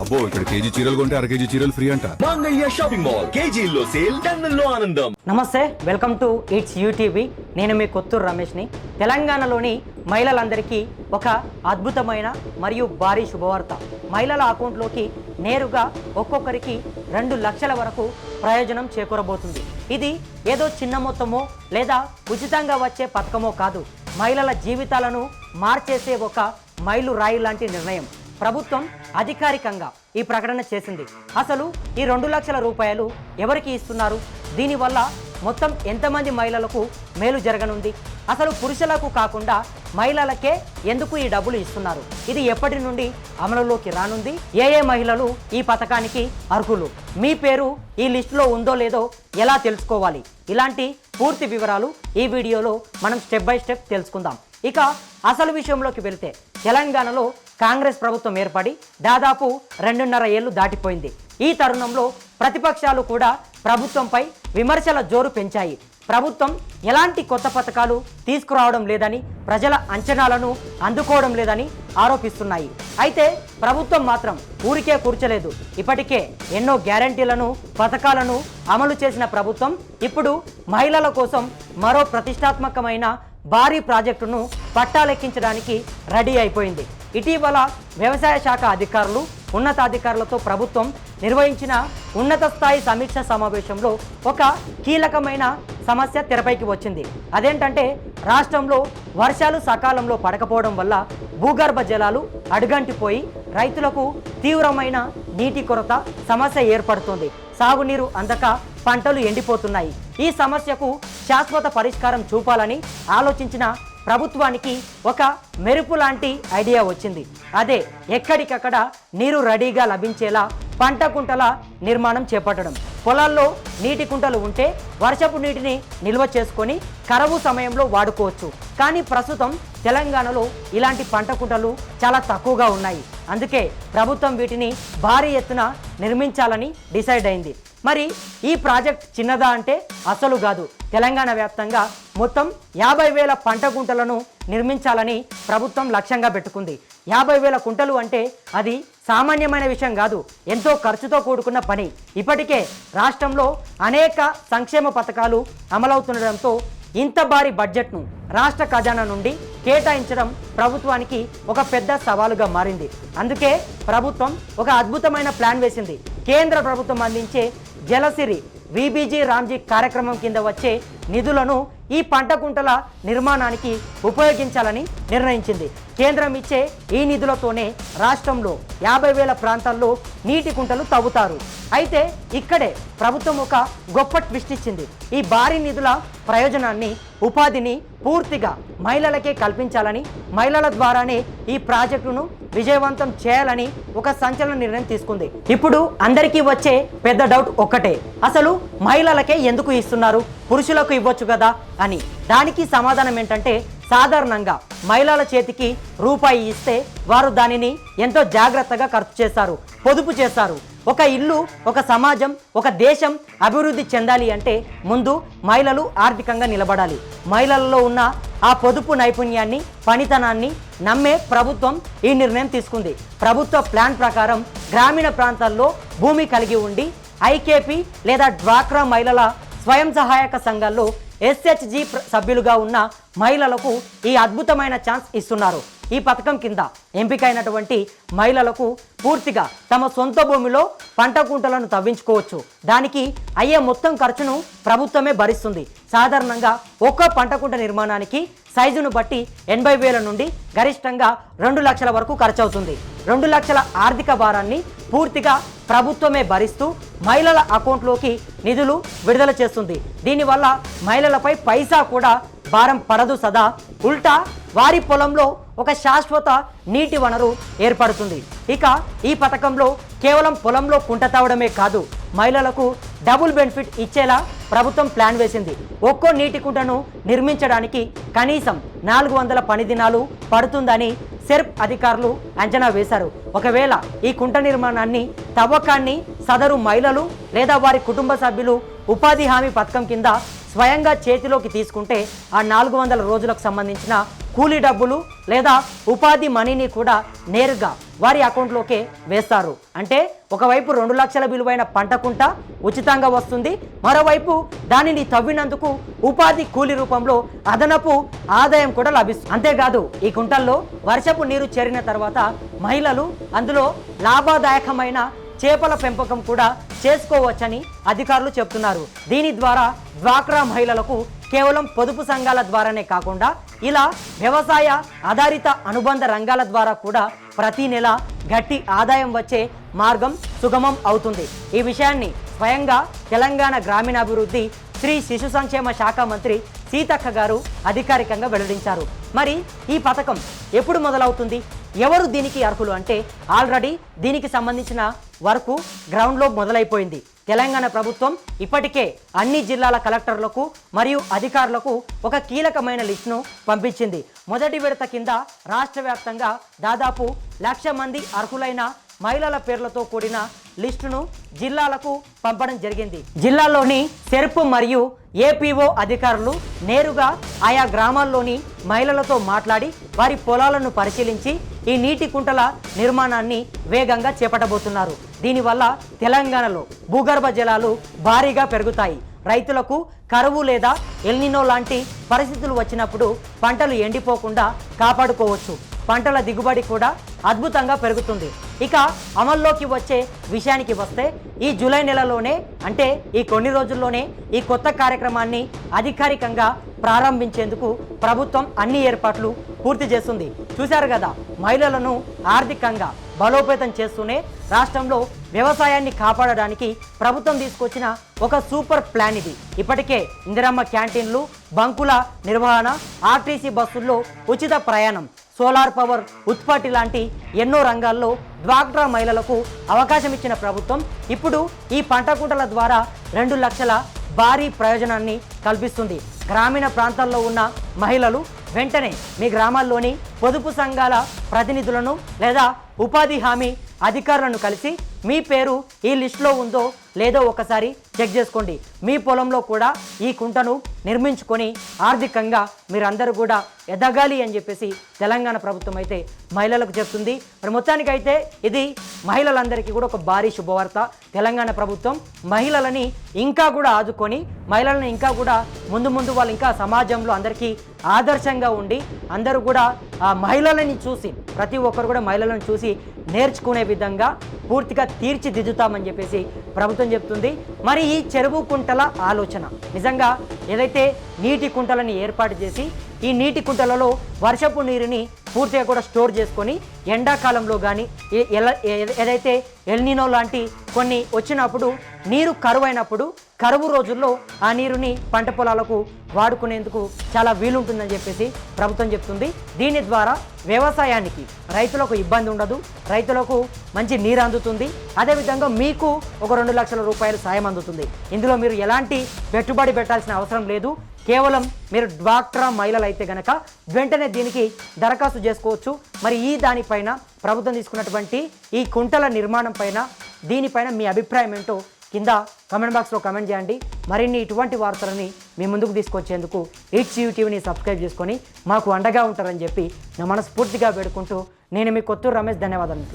అబ్బో ఇక్కడ కేజీ చీరలు కొంటే అర కేజీ చీరలు ఫ్రీ అంట. మంగళ్య షాపింగ్ మాల్ కేజీల్లో సేల్ టన్నుల్లో ఆనందం. నమస్తే, వెల్కమ్ టు ఇట్స్ యూటీవీ. నేను మీ కొత్తూరు రమేష్ని. తెలంగాణలోని మహిళలందరికీ ఒక అద్భుతమైన మరియు భారీ శుభవార్త. మహిళల అకౌంట్లోకి నేరుగా ఒక్కొక్కరికి 2 లక్షల వరకు ప్రయోజనం చేకూరబోతుంది. ఇది ఏదో చిన్న మొత్తమో లేదా ఉచితంగా వచ్చే పథకమో కాదు, మహిళల జీవితాలను మార్చేసే ఒక మైలురాయి లాంటి నిర్ణయం. ప్రభుత్వం అధికారికంగా ఈ ప్రకటన చేసింది. అసలు ఈ 2 లక్షల రూపాయలు ఎవరికి ఇస్తున్నారు? దీనివల్ల మొత్తం ఎంతమంది మహిళలకు మేలు జరగనుంది? అసలు పురుషులకు కాకుండా మహిళలకే ఎందుకు ఈ డబ్బులు ఇస్తున్నారు? ఇది ఎప్పటి నుండి అమలులోకి రానుంది? ఏ మహిళలు ఈ పథకానికి అర్హులు? మీ పేరు ఈ లిస్టులో ఉందో లేదో ఎలా తెలుసుకోవాలి? ఇలాంటి పూర్తి వివరాలు ఈ వీడియోలో మనం స్టెప్ బై స్టెప్ తెలుసుకుందాం. ఇక అసలు విషయంలోకి వెళ్తే, తెలంగాణలో కాంగ్రెస్ ప్రభుత్వం ఏర్పడి దాదాపు 2.5 ఏళ్లు దాటిపోయింది. ఈ తరుణంలో ప్రతిపక్షాలు కూడా ప్రభుత్వంపై విమర్శల జోరు పెంచాయి. ప్రభుత్వం ఎలాంటి కొత్త పథకాలు తీసుకురావడం లేదని, ప్రజల అంచనాలను అందుకోవడం లేదని ఆరోపిస్తున్నాయి. అయితే ప్రభుత్వం మాత్రం ఊరికే కూర్చోలేదు. ఇప్పటికే ఎన్నో గ్యారంటీలను, పథకాలను అమలు చేసిన ప్రభుత్వం ఇప్పుడు మహిళల కోసం మరో ప్రతిష్టాత్మకమైన భారీ ప్రాజెక్టును పట్టాలెక్కించడానికి రెడీ అయిపోయింది. ఇటీవల వ్యవసాయ శాఖ అధికారులు, ఉన్నతాధికారులతో ప్రభుత్వం నిర్వహించిన ఉన్నత స్థాయి సమీక్ష సమావేశంలో ఒక కీలకమైన సమస్య తెరపైకి వచ్చింది. అదేంటంటే, రాష్ట్రంలో వర్షాలు సకాలంలో పడకపోవడం వల్ల భూగర్భ జలాలు అడుగంటిపోయి రైతులకు తీవ్రమైన నీటి కొరత సమస్య ఏర్పడుతుంది. సాగునీరు అందక పంటలు ఎండిపోతున్నాయి. ఈ సమస్యకు శాశ్వత పరిష్కారం చూపాలని ఆలోచించిన ప్రభుత్వానికి ఒక మెరుపు లాంటి ఐడియా వచ్చింది. అదే ఎక్కడికక్కడ నీరు రెడీగా లభించేలా పంట కుంటల నిర్మాణం చేపట్టడం. పొలాల్లో నీటి కుంటలు ఉంటే వర్షపు నీటిని నిల్వ చేసుకొని కరువు సమయంలో వాడుకోవచ్చు. కానీ ప్రస్తుతం తెలంగాణలో ఇలాంటి పంట కుంటలు చాలా తక్కువగా ఉన్నాయి. అందుకే ప్రభుత్వం వీటిని భారీ ఎత్తున నిర్మించాలని డిసైడ్ అయింది. మరి ఈ ప్రాజెక్ట్ చిన్నదా అంటే అసలు కాదు. తెలంగాణ వ్యాప్తంగా మొత్తం 50,000 పంట కుంటలను నిర్మించాలని ప్రభుత్వం లక్ష్యంగా పెట్టుకుంది. 50,000 కుంటలు అంటే అది సామాన్యమైన విషయం కాదు, ఎంతో ఖర్చుతో కూడుకున్న పని. ఇప్పటికే రాష్ట్రంలో అనేక సంక్షేమ పథకాలు అమలవుతుండడంతో ఇంత భారీ బడ్జెట్ను రాష్ట్ర ఖజానా నుండి కేటాయించడం ప్రభుత్వానికి ఒక పెద్ద సవాలుగా మారింది. అందుకే ప్రభుత్వం ఒక అద్భుతమైన ప్లాన్ వేసింది. కేంద్ర ప్రభుత్వం అందించే జలసిరి విబీజీ రామ్జీ కార్యక్రమం కింద వచ్చే నిధులను ఈ పంట కుంటల నిర్మాణానికి ఉపయోగించాలని నిర్ణయించింది. కేంద్రం ఇచ్చే ఈ నిధులతోనే రాష్ట్రంలో 50,000 ప్రాంతాల్లో నీటి కుంటలు తవ్వుతారు. అయితే ఇక్కడే ప్రభుత్వం ఒక గొప్ప ట్విస్ట్ ఇచ్చింది. ఈ భారీ నిధుల ప్రయోజనాన్ని, ఉపాధిని పూర్తిగా మహిళలకే కల్పించాలని, మహిళల ద్వారానే ఈ ప్రాజెక్టును విజయవంతం చేయాలని ఒక సంచలన నిర్ణయం తీసుకుంది. ఇప్పుడు అందరికీ వచ్చే పెద్ద డౌట్ ఒక్కటే, అసలు మహిళలకే ఎందుకు ఇస్తున్నారు, పురుషులకు ఇవ్వచ్చు కదా అని. దానికి సమాధానం ఏంటంటే, సాధారణంగా మహిళల చేతికి రూపాయి ఇస్తే వారు దానిని ఎంతో జాగ్రత్తగా ఖర్చు చేస్తారు, పొదుపు చేస్తారు. ఒక ఇల్లు, ఒక సమాజం, ఒక దేశం అభివృద్ధి చెందాలి అంటే ముందు మహిళలు ఆర్థికంగా నిలబడాలి. మహిళలలో ఉన్న ఆ పొదుపు నైపుణ్యాన్ని, పనితనాన్ని నమ్మే ప్రభుత్వం ఈ నిర్ణయం తీసుకుంది. ప్రభుత్వ ప్లాన్ ప్రకారం గ్రామీణ ప్రాంతాల్లో భూమి కలిగి ఉండి ఐకేపీ లేదా డ్వాక్రా మహిళల స్వయం సహాయక సంఘాల్లో SHG సభ్యులుగా ఉన్న మహిళలకు ఈ అద్భుతమైన ఛాన్స్ ఇస్తున్నారు. ఈ పథకం కింద ఎంపికైనటువంటి మహిళలకు పూర్తిగా తమ సొంత భూమిలో పంట కుంటలను తవ్వించుకోవచ్చు. దానికి అయ్యే మొత్తం ఖర్చును ప్రభుత్వమే భరిస్తుంది. సాధారణంగా ఒక్కో పంట కుంట నిర్మాణానికి సైజును బట్టి 80,000 నుండి గరిష్టంగా 2 లక్షల వరకు ఖర్చు అవుతుంది. 2 లక్షల ఆర్థిక భారాన్ని పూర్తిగా ప్రభుత్వమే భరిస్తూ మహిళల అకౌంట్లోకి నిధులు విడుదల చేస్తుంది. దీనివల్ల మహిళలపై పైసా కూడా భారం పడదు సదా, ఉల్టా వారి పొలంలో ఒక శాశ్వత నీటి వనరు ఏర్పడుతుంది. ఇక ఈ పథకంలో కేవలం పొలంలో కుంట తవ్వడమే కాదు, మహిళలకు డబుల్ బెనిఫిట్ ఇచ్చేలా ప్రభుత్వం ప్లాన్ వేసింది. ఒక్కో నీటి కుంటను నిర్మించడానికి కనీసం 400 పని దినాలు పడుతుందని సెర్ప్ అధికారులు అంచనా వేశారు. ఒకవేళ ఈ కుంట నిర్మాణాన్ని, తవ్వకాన్ని సదరు మహిళలు లేదా వారి కుటుంబ సభ్యులు ఉపాధి హామీ పథకం కింద స్వయంగా చేతిలోకి తీసుకుంటే ఆ 400 రోజులకు సంబంధించిన కూలీ డబ్బులు లేదా ఉపాధి మనీని కూడా నేరుగా వారి అకౌంట్లోకే వేస్తారు. అంటే ఒకవైపు 2 లక్షల విలువైన పంట కుంట ఉచితంగా వస్తుంది, మరోవైపు దానిని తవ్వినందుకు ఉపాధి కూలి రూపంలో అదనపు ఆదాయం కూడా లభిస్తుంది. అంతేకాదు ఈ కుంటల్లో వర్షపు నీరు చేరిన తర్వాత మహిళలు అందులో లాభదాయకమైన చేపల పెంపకం కూడా చేసుకోవచ్చని అధికారులు చెప్తున్నారు. దీని ద్వారా డ్వాక్రా మహిళలకు కేవలం పొదుపు సంఘాల ద్వారానే కాకుండా ఇలా వ్యవసాయ ఆధారిత అనుబంధ రంగాల ద్వారా కూడా ప్రతి నెల గట్టి ఆదాయం వచ్చే మార్గం సుగమం అవుతుంది. ఈ విషయాన్ని స్వయంగా తెలంగాణ గ్రామీణాభివృద్ధి స్త్రీ శిశు సంక్షేమ శాఖ మంత్రి సీతక్క గారు అధికారికంగా వెల్లడించారు. మరి ఈ పథకం ఎప్పుడు మొదలవుతుంది, ఎవరు దీనికి అర్హులు అంటే ఆల్రెడీ దీనికి సంబంధించిన వర్క్ గ్రౌండ్లో మొదలైపోయింది. తెలంగాణ ప్రభుత్వం ఇప్పటికే అన్ని జిల్లాల కలెక్టర్లకు మరియు అధికారులకు ఒక కీలకమైన లిస్టును పంపించింది. మొదటి విడత కింద రాష్ట్ర వ్యాప్తంగా దాదాపు 1,00,000 మంది అర్హులైన మహిళల పేర్లతో కూడిన లిస్టును జిల్లాలకు పంపడం జరిగింది. జిల్లాలోని సెర్ప్ మరియు ఏపీఓ అధికారులు నేరుగా ఆయా గ్రామాల్లోని మహిళలతో మాట్లాడి వారి పొలాలను పరిశీలించి ఈ నీటి కుంటల నిర్మాణాన్ని వేగంగా చేపట్టబోతున్నారు. దీనివల్ల తెలంగాణలో భూగర్భ జలాలు భారీగా పెరుగుతాయి. రైతులకు కరువు లేదా ఎల్నినో లాంటి పరిస్థితులు వచ్చినప్పుడు పంటలు ఎండిపోకుండా కాపాడుకోవచ్చు. పంటల దిగుబడి కూడా అద్భుతంగా పెరుగుతుంది. ఇక అమల్లోకి వచ్చే విషయానికి వస్తే ఈ జూలై నెలలోనే అంటే ఈ కొన్ని రోజుల్లోనే ఈ కొత్త కార్యక్రమాన్ని అధికారికంగా ప్రారంభించేందుకు ప్రభుత్వం అన్ని ఏర్పాట్లు పూర్తి చేస్తుంది. చూశారు కదా, మహిళలను ఆర్థికంగా బలోపేతం చేస్తూనే రాష్ట్రంలో వ్యవసాయాన్ని కాపాడడానికి ప్రభుత్వం తీసుకొచ్చిన ఒక సూపర్ ప్లాన్ ఇది. ఇప్పటికే ఇందిరమ్మ క్యాంటీన్లు, బంకుల నిర్వహణ, ఆర్టీసీ బస్సుల్లో ఉచిత ప్రయాణం, సోలార్ పవర్ ఉత్పత్తి లాంటి ఎన్నో రంగాల్లో డ్వాక్రా మహిళలకు అవకాశం ఇచ్చిన ప్రభుత్వం ఇప్పుడు ఈ పంట కుంటల ద్వారా 2 లక్షల భారీ ప్రయోజనాన్ని కల్పిస్తుంది. గ్రామీణ ప్రాంతాల్లో ఉన్న మహిళలు వెంటనే మీ గ్రామాల్లోని పొదుపు సంఘాల ప్రతినిధులను లేదా ఉపాధి హామీ అధికారులను కలిసి మీ పేరు ఈ లిస్టులో ఉందో లేదో ఒకసారి చెక్ చేసుకోండి. మీ పొలంలో కూడా ఈ కుంటను నిర్మించుకొని ఆర్థికంగా మీరందరూ కూడా ఎదగాలి అని చెప్పేసి తెలంగాణ ప్రభుత్వం అయితే మహిళలకు చెప్తుంది. మరి మొత్తానికైతే ఇది మహిళలందరికీ కూడా ఒక భారీ శుభవార్త. తెలంగాణ ప్రభుత్వం మహిళలని ఇంకా కూడా ఆదుకొని మహిళలను ఇంకా కూడా ముందు వాళ్ళు ఇంకా సమాజంలో అందరికీ ఆదర్శంగా ఉండి అందరూ కూడా ఆ మహిళలని చూసి ప్రతి ఒక్కరు కూడా మహిళలను చూసి నేర్చుకునే విధంగా పూర్తిగా తీర్చిదిద్దుతామని చెప్పేసి ప్రభుత్వం చెప్తుంది. మరి ఈ చెరువు కుంటల ఆలోచన నిజంగా ఏదైతే నీటి కుంటలని ఏర్పాటు చేసి ఈ నీటి కుంటలలో వర్షపు నీరుని పూర్తిగా కూడా స్టోర్ చేసుకొని ఎండాకాలంలో కానీ ఏదైతే ఎల్నినో లాంటి కొన్ని వచ్చినప్పుడు నీరు కరువైనప్పుడు కరువు రోజుల్లో ఆ నీరుని పంట పొలాలకు వాడుకునేందుకు చాలా వీలుంటుందని చెప్పేసి ప్రభుత్వం చెప్తుంది. దీని ద్వారా వ్యవసాయానికి రైతులకు ఇబ్బంది ఉండదు, రైతులకు మంచి నీరు అందుతుంది. అదేవిధంగా మీకు ఒక 2 లక్షల రూపాయలు సాయం అందుతుంది. ఇందులో మీరు ఎలాంటి పెట్టుబడి పెట్టాల్సిన అవసరం లేదు. కేవలం మీరు డ్వాక్రా మహిళలు అయితే గనక వెంటనే దీనికి దరఖాస్తు చేసుకోవచ్చు. మరి ఈ దానిపైన ప్రభుత్వం తీసుకున్నటువంటి ఈ కుంటల నిర్మాణం పైన దీనిపైన మీ అభిప్రాయం ఏంటో కింద కామెంట్ బాక్స్లో కామెంట్ చేయండి. మరిన్ని ఇటువంటి వార్తలని మీ ముందుకు తీసుకొచ్చేందుకు HCU టీవీని సబ్స్క్రైబ్ చేసుకొని మాకు అండగా ఉంటారని చెప్పి నా మనస్ఫూర్తిగా వేడుకుంటూ నేను మీ కొత్తూరు రమేష్ ధన్యవాదాలు.